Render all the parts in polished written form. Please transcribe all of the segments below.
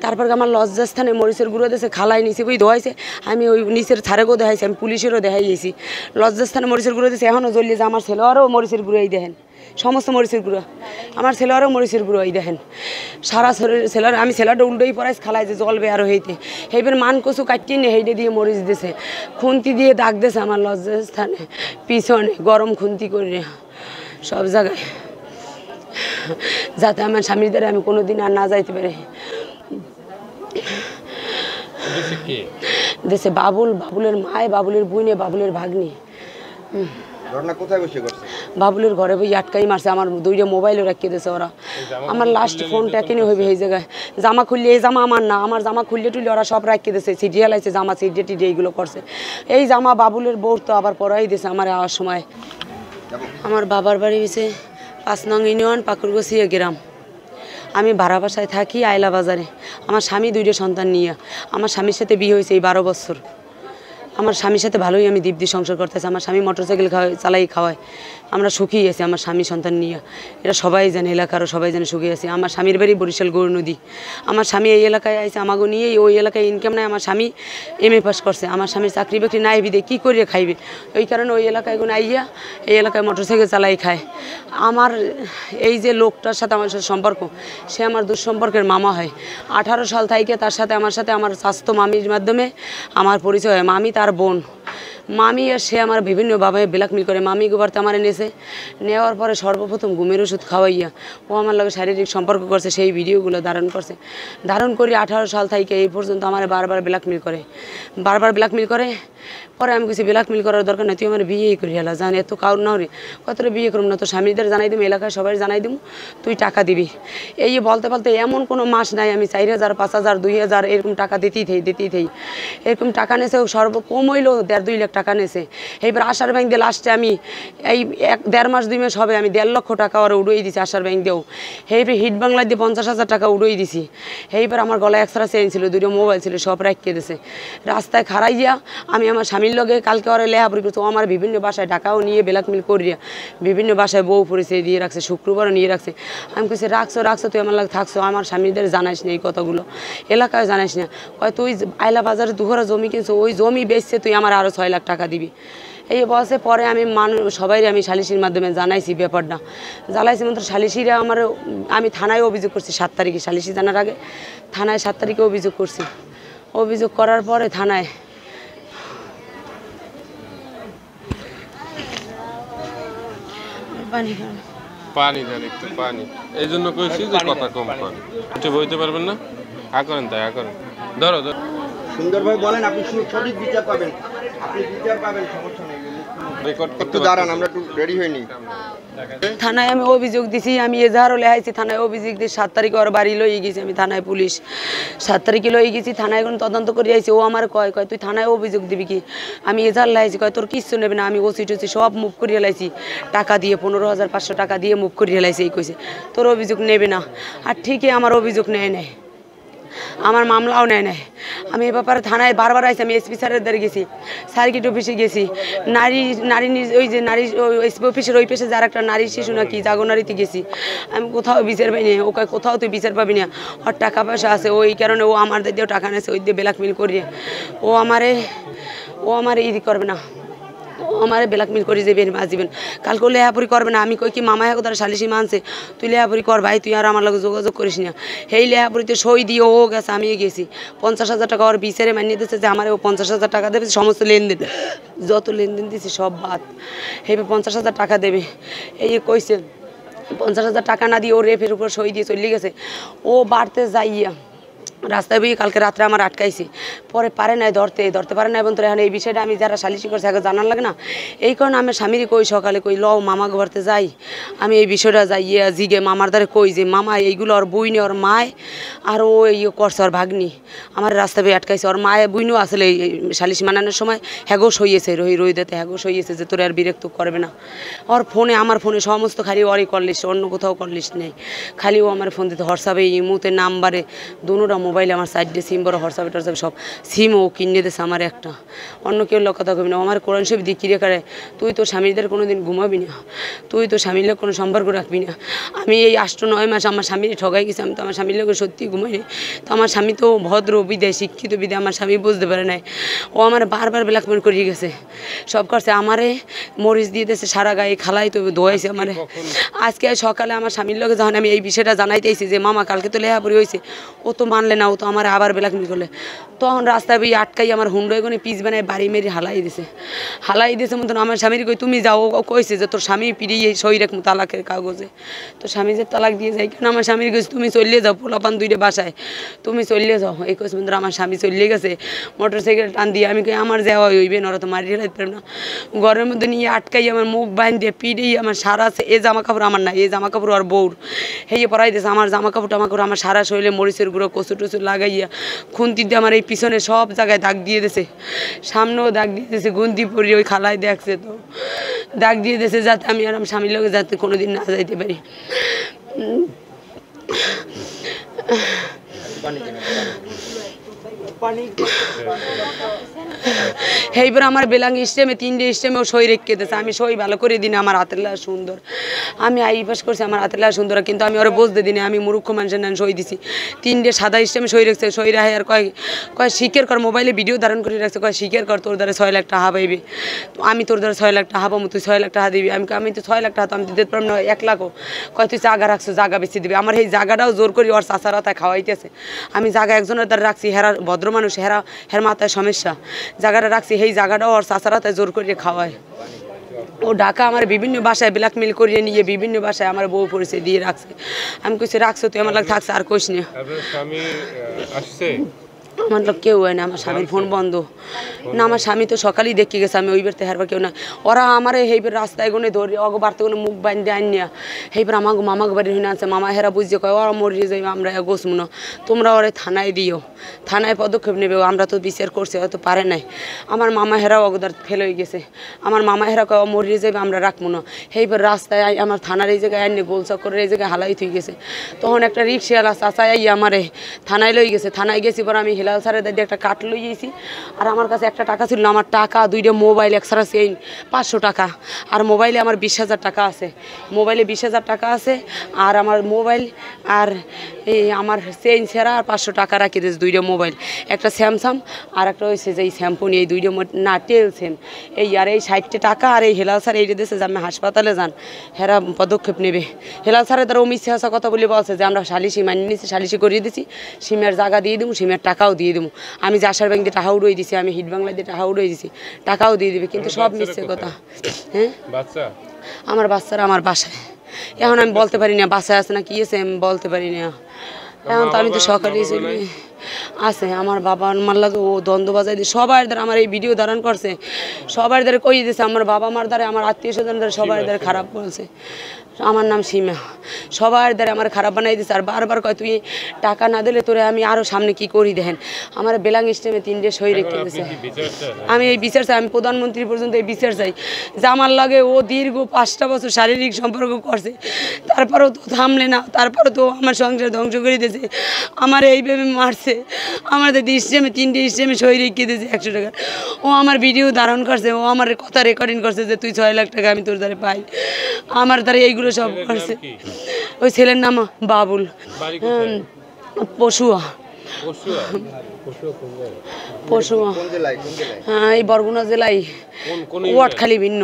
তারপর আমার লজ্জাস্থানে মরিচের গুঁড়ো দিয়েছে, খালাই নিচে বই ধোয়াইছে, আমি ওই নিচের থারেকেও দেখাইছি, আমি পুলিশেরও দেখাইছি। লজ্জাস্থানে মরিচের গুঁড়ো দিয়েছে, এখনও জ্বলিয়ে যে আমার ছেলেরও মরিচের গুঁড়োই দেখেন, সমস্ত মরিচের গুঁড়ো আমার ছেলেরও মরিচের গুঁড়োই দেখেন সারা ছেলের। আমি ছেলেটা উল্টোই পড়াইছি, খালাই যে জলবে আরও হইতে এইবার মান কচু কাটিয়ে নিয়ে হেঁটে দিয়ে মরিচ দিছে, খুন্তি দিয়ে দাগ দিয়েছে আমার লজ্জাস্থানে পিছনে, গরম খুন্তি করে সব জায়গায়, যাতে আমার স্বামীর দ্বারা আমি কোনোদিন আর না যাইতে পারি। দেশে বাবুলের মায়, বাবুলের বুইনে, বাবুলের ভাগ্নি। বাবুলের ঘরে বই আটকাই মারছে, আমার 2টা মোবাইলও রাখিয়ে দিয়েছে ওরা। আমার লাস্ট ফোনটা কিনে হইবে এই জায়গায়, জামা খুললে এই জামা আমার না, আমার জামা খুললে টুললে ওরা সব রাখিয়ে দিয়েছে, সিডিয়াল আছে জামা, সিডিয়া টিডিয়া এইগুলো করছে। এই জামা বাবুলের বউ তো আবার পরাই দিয়েছে আমার আওয়ার সময়। আমার বাবার বাড়ি হয়েছে 5 নং ইউনিয়ন, পাকুরগছিয়া গ্রাম। আমি ভাড়া বাসায় থাকি আইলা বাজারে। আমার স্বামী 2টা সন্তান নিয়ে, আমার স্বামীর সাথে বিয়ে হয়েছে এই 12 বছর। আমার স্বামীর সাথে ভালোই আমি দীপ্তি সংসার করতেছি। আমার স্বামী মোটরসাইকেল চালাই খাওয়ায়, আমরা সুখী আছি আমার স্বামী সন্তান নিয়ে, এটা সবাই জানে, এলাকারও সবাই জানে সুখী আছি। আমার স্বামীর বাড়ি বরিশাল গৌর নদী। আমার স্বামী এই এলাকায় আইছে আমাকে নিয়ে, ওই এলাকায় ইনকাম নাই। আমার স্বামী MA পাস করছে, আমার স্বামীর চাকরি বাকরি নাই, বিদে কী করে খাইবে, ওই কারণে ওই এলাকায় কোনো আইয়া এই এলাকায় মোটরসাইকেল চালাই খায়। আমার এই যে লোকটার সাথে আমার সাথে সম্পর্ক, সে আমার দুঃসম্পর্কের মামা হয়। 18 সাল থেকে তার সাথে আমার স্বাস্থ্য মামির মাধ্যমে আমার পরিচয় হয়। মামি তার বোন, মামি আর সে আমার বিভিন্নভাবে ব্ল্যাকমেল করে। মামি গোবারতে আমার এনেছে, নেওয়ার পরে সর্বপ্রথম ঘুমের ওষুধ খাওয়াইয়া ও আমার লগে শারীরিক সম্পর্ক করছে, সেই ভিডিওগুলো ধারণ করছে। ধারণ করি 18 সাল থেকে এই পর্যন্ত আমার বারবার ব্ল্যাকমেল করে। পরে আমি কিছু ব্ল্যাকমেল করার দরকার নেই, তুই আমার বিয়েই করি হেলা, জানি এত কাউর না রে, কতটা বিয়ে করুম না, তো স্বামীদের জানাই দিবি, এলাকায় সবাই জানাই দিব, তুই টাকা দিবি। এই বলতে এমন কোনো মাস নাই আমি 4000, 5000, 2000 এরকম টাকা দিতেই থাই। এরকম টাকা নিয়েছে, সর্বকম হইলো 1.5-2 লাখ টাকা নিয়েছে। এইবার আশার ব্যাংক দিয়ে লাস্টে আমি এই 1.5 মাস 2 মাস হবে আমি 1.5 লক্ষ টাকা ওরা উড়িয়ে দিছি আশার ব্যাংক দিয়েও। এইবার হিট বাংলা দিয়ে 50,000 টাকা উড়িয়ে দিছি। এইবার আমার গলায় এক্সট্রা চেইন ছিল, 2টা মোবাইল ছিল, সব রাখিয়ে দিয়েছে। রাস্তায় খাড়াইয়া আমি আমার স্বামীর লগে কালকে ওরা লেহাপুরি করছে, ও আমার বিভিন্ন বাসায় টাকাও নিয়ে ব্ল্যাকমেল করিয়া বিভিন্ন বাসায় বউ পরিচয় দিয়ে রাখছে, শুক্রবারও নিয়ে রাখছে। আমি কিছু রাখছো তুই আমার লাগে থাকছো, আমার স্বামীদের জানাইস না এই কথাগুলো, এলাকায় জানাইস না। কয় তুই আইলা বাজারে 2 জমি কিনছো, ওই জমি বেচছে তুই আমার আরও 6 লাখ টাকা দিবি। এই বলছে। পরে আমি সবাই আমি সালিশির মাধ্যমে জানাইছি ব্যাপারটা, জ্বালাইছি মাত্র সালিশিরা আমি থানায় অভিযোগ করছি 7 তারিখে, সালিশি জানার আগে থানায় 7 তারিখে অভিযোগ করছি। অভিযোগ করার পরে থানায় পানি দেন, একটু পানি, এই জন্য কইছি যে কথা কম করেন, একটু বইতে পারবেন না, করেন তাই করেন। ধরো সুন্দরভাবে বলেন, আপনি সঠিক বিচার পাবেন, সমস্যা নেই। একটু দাঁড়ান, আমরা একটু রেডি হইনি। থানায় আমি অভিযোগ দিছি, আমি এজাহারও লেহাইছি থানায় অভিযোগ দিয়ে। 7 তারিখে ওর বাড়ি লই গেছি আমি থানায়, পুলিশ 7 তারিখে লই গেছি থানায়, এখন তদন্ত করে আইছি। ও আমার কয় তুই থানায় অভিযোগ দিবি কি, আমি এজাহার লাইছি, তোর কিচ্ছু নেবে না, আমি ওসি টসি সব মুভ করিয়ে লাইছি টাকা দিয়ে, 15,500 টাকা দিয়ে মুভ করিয়ে লাইছি। এই কইছে তোর অভিযোগ নেবে না, আর ঠিকই আমার অভিযোগ নেয়, আমার মামলাও নেয়। আমি এ ব্যাপারে থানায় বারবার আইছি, আমি SP স্যারের দ্বারা গেছি, সার্কিট অফিসে গেছি, নারী ওই যে নারী SP অফিসের ওই পেশে যার একটা নারী শিশু নাকি জাগনারিতে গেছি, আমি কোথাও বিচার পাইনি। ওকে কোথাও তুই বিচার পাবি না, ওর টাকা পয়সা আছে, ওই কারণে ও আমার দিয়েও টাকা নেছে, ওই দিয়ে ব্ল্যাকমেল করিয়ে ও আমারে ই করবে না, আমারে ব্ল্যাকমেল করে যাবেন আসবেন, কালকে লেহাপুরি করবে না। আমি কই কি মামা হ্যাঁ তারা সালিশি মানছে, তুই লেহাপুরি কর ভাই, তুই আর আমার লগে যোগাযোগ করিস না। এই লেহাপুরিতে সই দিয়ে ও গেছে, আমিও গেছি। 50,000 টাকা ওর বিচারে মানিয়ে দিচ্ছে যে আমার ও 50,000 টাকা দেবে, সমস্ত লেনদেন যত লেনদেন দিছি সব বাদ, এইবার 50,000 টাকা দেবে। এই কইছে 50,000 টাকা না দিয়ে ও রেফের উপর সই দিয়ে চলে গেছে। ও বাড়তে যাইয়া রাস্তায় বই কালকে রাত্রে আমার আটকাইছি, পরে পারে নাই ধরতে পারে না। এবং তোর এখন এই বিষয়টা আমি যারা সালিশি করছে আগে জানার লাগে না, এই কারণে আমি স্বামীরই কই সকালে কই লও মামা ঘরতে যাই, আমি এই বিষয়টা যাইয়া জিগে মামার দ্বারে কই যে মামা এইগুলো ওর বই নে, ওর মায় আর ও এই করছে ওর ভাগ্নি, আমার রাস্তা বেয়ে আটকাইছে। ওর মায়ে বুইনও আসলে সালিশ মানানোর সময় হ্যাগো সইয়েছে, রোহিদাতে হ্যাগো সইয়েছে যে তোর আর বিরক্ত করবে না। ওর ফোনে, আমার ফোনে সমস্ত খালি ওরই কল লিস্ট, অন্য কোথাও কল লিস্ট নেই, খালি ও আমার ফোন দিতে। হোয়াটসঅ্যাপে, ইমুতে, নাম্বারে, দুটা মোবাইলে আমার সাইড দিয়ে সিম বড়, হোয়াটসঅ্যাপে টর্সঅ্যাপে সব সিম ও কিনে দিয়েছে আমার একটা। অন্য কেউ লোক কথা কবি না। আমার কোরআন শরীফ দিয়ে কিরে করে, তুই তো স্বামীদের কোনো দিন ঘুমাবি না, তুই তো স্বামীর লোক কোনো সম্পর্ক রাখবি না। আমি এই 8-9 মাস আমার স্বামীর ঠগাই গেছি, আমি তো আমার স্বামীর লোকের সত্যি ঘুমাইনি। তো আমার স্বামী তো ভদ্র বিদায়, শিক্ষিত বিদায়, আমার স্বামী বুঝতে পারে নাই। ও আমার বারবার ব্ল্যাকমেল করিয়ে গেছে, সব করছে। আমারে মরিচ দিয়ে দিয়েছে সারা গায়ে, খালাই তো ধোয়াইছে আমারে। আজকে সকালে আমার স্বামীর লোকে যখন আমি এই বিষয়টা জানাইতেছি যে মামা কালকে তো লেহাপড়ি হয়েছে, ও তো মানলে না, ও তো আমার আবার ব্ল্যাকমেল করলে। তখন রাস্তায় বই আটকাই আমার হুন্ডো এগোনে পিস বানায় বাড়ি মেরে হালাই দিয়েছে মতন। আমার স্বামীর কই তুমি যাও, ও কইছে যে তোর স্বামী পিড়িয়ে সই রাখবো তালাকের কাগজে। তো স্বামী যে তালাক দিয়ে যায়, কেন আমার স্বামীর কইছে তুমি চলিয়ে যাও, পোলাপান 2টা বাসায়, তুমি চলিয়ে যাও। এই কইছে বন্ধুরা আমার স্বামী চলিয়ে গেছে মোটরসাইকেল টান দিয়ে। আমি কই আমার যাওয়া হইবে না, ওরা তো মারিয়ে রাখতে পারবে না। ঘরের মধ্যে নিয়ে আটকাই আমার মুখ বাইন দিয়ে পিড়েই আমার সারা, এই জামা কাপড় আমার না, এই জামা কাপড় আর বউর হেয়ে পরাই দিয়েছে। আমার জামা কাপড় আমার সারা শরীরে মরিচের গুঁড়ো, কচু টচু লাগাইয়া খুন্তি দিয়ে আমার এই পিছনে সব জায়গায় দাগ দিয়ে দিয়েছে, সামনেও দাগ দিয়ে দিয়েছে, গুন্তি পরিয়ে ওই খালায় দেখছে তো দাগ দিয়ে দিয়েছে, যাতে আমি আর আমার স্বামীর লোকে যাতে কোনোদিন না যাইতে পারি। এইবার আমার বেলাঙ্গি স্টেমে 3টে স্টেমেও সই রেখে দিয়েছে। আমি সই ভালো করে দিই না, আমার হাতের লেখা সুন্দর, আমি আইপাস করছি আমার হাতের লেখা সুন্দর, কিন্তু আমি ওরা বুঝতে দিই না, আমি মূর্খ মানুষের নাম সই দিছি। 3টে সাদা স্টেমে সই রেখেছে, সই রাহে আর কয় স্বীকার কর, মোবাইলে ভিডিও ধারণ করে রাখছে, কয় স্বীকার কর তোর দ্বারা 6 লাখ টাকা পাইবি। আমি তোর দ্বারা 6 লাখ টাকা পাবো, তুই 6 লাখ টাকা দিবি। আমি তো 6 লাখ টাকা তো আমি দিতে পারবো না, 1 লাখও। কয় তুই জায়গা রাখছো, জায়গা বেশি দিবি। আমার এই জায়গাটাও জোর করি ওর চাচারা তাই খাওয়াইতেছে। আমি জায়গা একজনের দ্বারা রাখছি, হেরা ভদ্র মানুষ, হের মাথায় সমস্যা, জায়গাটা রাখছি, সেই জায়গাটাও ওর চাচারা তাই জোর করে খাওয়ায়। ও ঢাকা আমার বিভিন্ন বাসায় ব্ল্যাকমেল করিয়ে নিয়ে বিভিন্ন বাসায় আমার বউ পরিচয় দিয়ে রাখছে। আমি কইছি রাখছো তুই আমার লাগে থাকছে, আর কইস না। আমার লোক কেউ হয় না, আমার স্বামীর ফোন বন্ধ না, আমার স্বামী তো সকালেই দেখে গেছে, আমি ওইবার তো হেরবার কেউ না। ওরা আমার এইবার রাস্তায় গুনে ধরে অগো বাড়তে কোনো মুখ বান্ধে আনিয়া এইবার আমাকে মামাকে বাড়ি হয়ে আছে। মামা হেরা বুঝছে কয় ওরা মরিয়ে যাই, আমরা গোসমু না, তোমরা ওরা থানায় দিও, থানায় পদক্ষেপ নেবে, আমরা তো বিচার করছি, হয়তো পারে নাই। আমার মামা হেরাও অগদার ফেল হয়ে গেছে, আমার মামা হেরা কয় মরিয়ে যাবে, আমরা রাখবো না। এইবার রাস্তায় আমার থানার এই জায়গায় আনিয়ে গোল চক্করের এই জায়গায় হালাই থুই গেছে। তখন একটা রিক্সাওয়ালা চাচা আই আমারে থানায় লই গেছে। থানায় গেছি পর আমি হেলাল স্যারের দিয়ে একটা কাঠ লই গেছি, আর আমার কাছে একটা টাকা ছিল না, আমার টাকা 2টা মোবাইল, এক্সট্রা চেইন 500 টাকা, আর মোবাইলে আমার 20,000 টাকা আছে, মোবাইলে 20,000 টাকা আছে, আর আমার মোবাইল আর এই আমার চেইন ছেঁড়া আর 500 টাকা রাখি দিয়েছে। 2টা মোবাইল, একটা স্যামসাং আর একটা হয়েছে যে এই শ্যাম্পুনি, এই 2টা না টেলছেন এই, আর এই 60 টাকা। আর এই হেলাল স্যার এইটা দিয়েছে যে আমি হাসপাতালে যান, হেরা পদক্ষেপ নেবে। হেলাল স্যারের দ্বারা মিথ্যে হাসা কথা বলে বলছে যে আমরা সালিশি মানিয়ে নিয়েছি, সালিশি করিয়ে দিছি, সিমের জায়গা দিয়ে দেবো, সিমের টাকাও দিয়ে দেবো। আমি যে আশার ব্যাংক দিয়ে টাকা উড়িয়ে দিছি, আমি হিট বাংলা দিয়ে টাকা উড়িয়ে দিছি, টাকাও দিয়ে দিবে, কিন্তু সব মিথ্যে কথা। হ্যাঁ, আমার বাচ্চারা আমার বাসায়, এখন আমি বলতে পারি না বাসায় আছে না কি আছে, আমি বলতে পারি না। এখন তো আমি তো সকালেই চলি আছে। আমার বাবা মারলা তো ও দ্বন্দ্ব বাজাই দিয়ে সবার দ্বারা আমার এই ভিডিও ধারণ করছে, সবার দ্বারা কই দিয়েছে, আমার বাবা মার দ্বারা, আমার আত্মীয় স্বজন দ্বারা, সবার দ্বারা খারাপ বলছে। আমার নাম সীমা, সবার দ্বারা আমার খারাপ বানাই দিচ্ছে। আর বারবার কয় তুই টাকা না দিলে তোরে আমি আরও সামনে কি করি দেখেন। আমার বেলাং স্টেমে 3টে সই রেখে দিয়েছে। আমি এই বিচার চাই, আমি প্রধানমন্ত্রী পর্যন্ত এই বিচার চাই যে আমার লাগে ও দীর্ঘ 5টা বছর শারীরিক সম্পর্ক করছে, তারপরেও তো থামলে না, তারপরেও তো আমার সংসার ধ্বংস করে দিয়েছে, আমার এইভাবে মারছে। আমাদের স্টেমে 3টে স্টেমে সই রেখে দিয়েছে 100 টাকা। ও আমার ভিডিও ধারণ করছে, ও আমার কথা রেকর্ডিং করছে যে তুই 6 লাখ টাকা আমি তোর দ্বারা পাই, আমার দ্বারা এইগুলো সব করছে। ওই ছেলের নাম বাবুল, পশুয়া, পশুয়া, হ্যাঁ এই বরগুনা জেলায় ওয়াটখালি ভিন্ন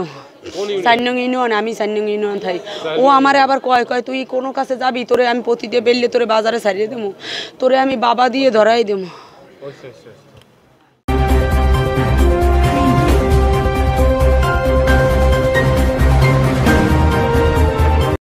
4 নং ইউনিয়ন, আমি 4 নং ইউনিয়ন থাই। ও আমারে আবার কয় তুই কোনো কাছে যাবি, তোরে আমি প্রতিদিন বেললে তোরে বাজারে ছাড়িয়ে দেবো, তোরে আমি বাবা দিয়ে ধরাই দেবো।